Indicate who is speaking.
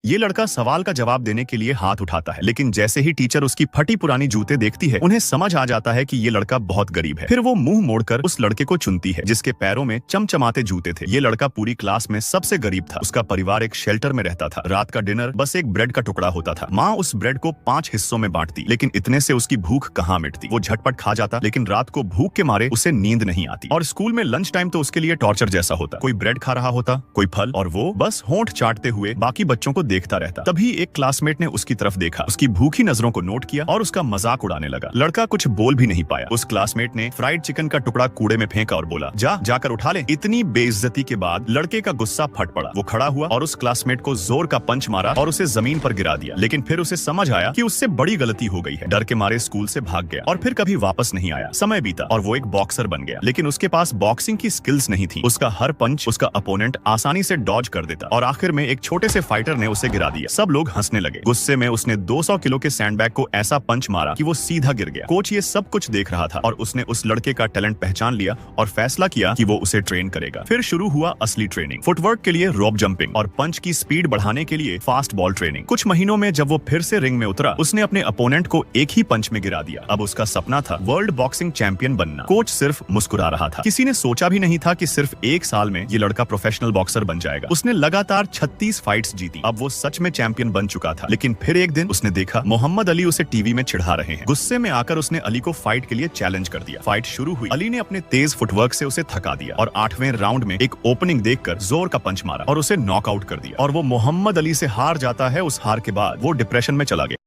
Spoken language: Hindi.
Speaker 1: ये लड़का सवाल का जवाब देने के लिए हाथ उठाता है, लेकिन जैसे ही टीचर उसकी फटी पुरानी जूते देखती है, उन्हें समझ आ जाता है कि ये लड़का बहुत गरीब है। फिर वो मुंह मोड़कर उस लड़के को चुनती है जिसके पैरों में चमचमाते जूते थे। ये लड़का पूरी क्लास में सबसे गरीब था। उसका परिवार एक शेल्टर में रहता था। रात का डिनर बस एक ब्रेड का टुकड़ा होता था। माँ उस ब्रेड को 5 हिस्सों में बांटती, लेकिन इतने से उसकी भूख कहाँ मिटती। वो झटपट खा जाता, लेकिन रात को भूख के मारे उसे नींद नहीं आती। और स्कूल में लंच टाइम तो उसके लिए टॉर्चर जैसा होता। कोई ब्रेड खा रहा होता, कोई फल, और वो बस होंठ चाटते हुए बाकी बच्चों को देखता रहता। तभी एक क्लासमेट ने उसकी तरफ देखा, उसकी भूखी नजरों को नोट किया और उसका मजाक उड़ाने लगा। लड़का कुछ बोल भी नहीं पाया। उस क्लासमेट ने फ्राइड चिकन का टुकड़ा कूड़े में फेंका और बोला, जाकर उठा ले। इतनी बेइज्जती के बाद लड़के का गुस्सा फट पड़ा। वो खड़ा हुआ और उस क्लासमेट को जोर का पंच मारा और उसे जमीन पर गिरा दिया। लेकिन फिर उसे समझ आया कि उससे बड़ी गलती हो गई है। डर के मारे स्कूल से भाग गया और फिर कभी वापस नहीं आया। समय बीता और वो एक बॉक्सर बन गया, लेकिन उसके पास बॉक्सिंग की स्किल्स नहीं थी। उसका हर पंच उसका अपोनेंट आसानी से डॉज कर देता और आखिर में एक छोटे से फाइटर ने उसे गिरा दिया। सब लोग हंसने लगे। गुस्से में उसने 200 किलो के सैंडबैग को ऐसा पंच मारा कि वो सीधा गिर गया। कोच ये सब कुछ देख रहा था और उसने उस लड़के का टैलेंट पहचान लिया और फैसला किया कि वो उसे ट्रेन करेगा। फिर शुरू हुआ असली ट्रेनिंग। फुटवर्क के लिए रोप जंपिंग और पंच की स्पीड बढ़ाने के लिए फास्ट बॉल ट्रेनिंग। कुछ महीनों में जब वो फिर से रिंग में उतरा, उसने अपने अपोनेंट को एक ही पंच में गिरा दिया। अब उसका सपना था वर्ल्ड बॉक्सिंग चैंपियन बनना। कोच सिर्फ मुस्कुरा रहा था। किसी ने सोचा भी नहीं था कि सिर्फ 1 साल में ये लड़का प्रोफेशनल बॉक्सर बन जाएगा। उसने लगातार 36 फाइट्स जीती। अब वो सच में चैंपियन बन चुका था। लेकिन फिर एक दिन उसने देखा मोहम्मद अली उसे टीवी में चिढ़ा रहे हैं। गुस्से में आकर उसने अली को फाइट के लिए चैलेंज कर दिया। फाइट शुरू हुई। अली ने अपने तेज फुटवर्क से उसे थका दिया और 8वें राउंड में एक ओपनिंग देखकर जोर का पंच मारा और उसे नॉकआउट कर दिया। और वो मोहम्मद अली से हार जाता है। उस हार के बाद वो डिप्रेशन में चला गया।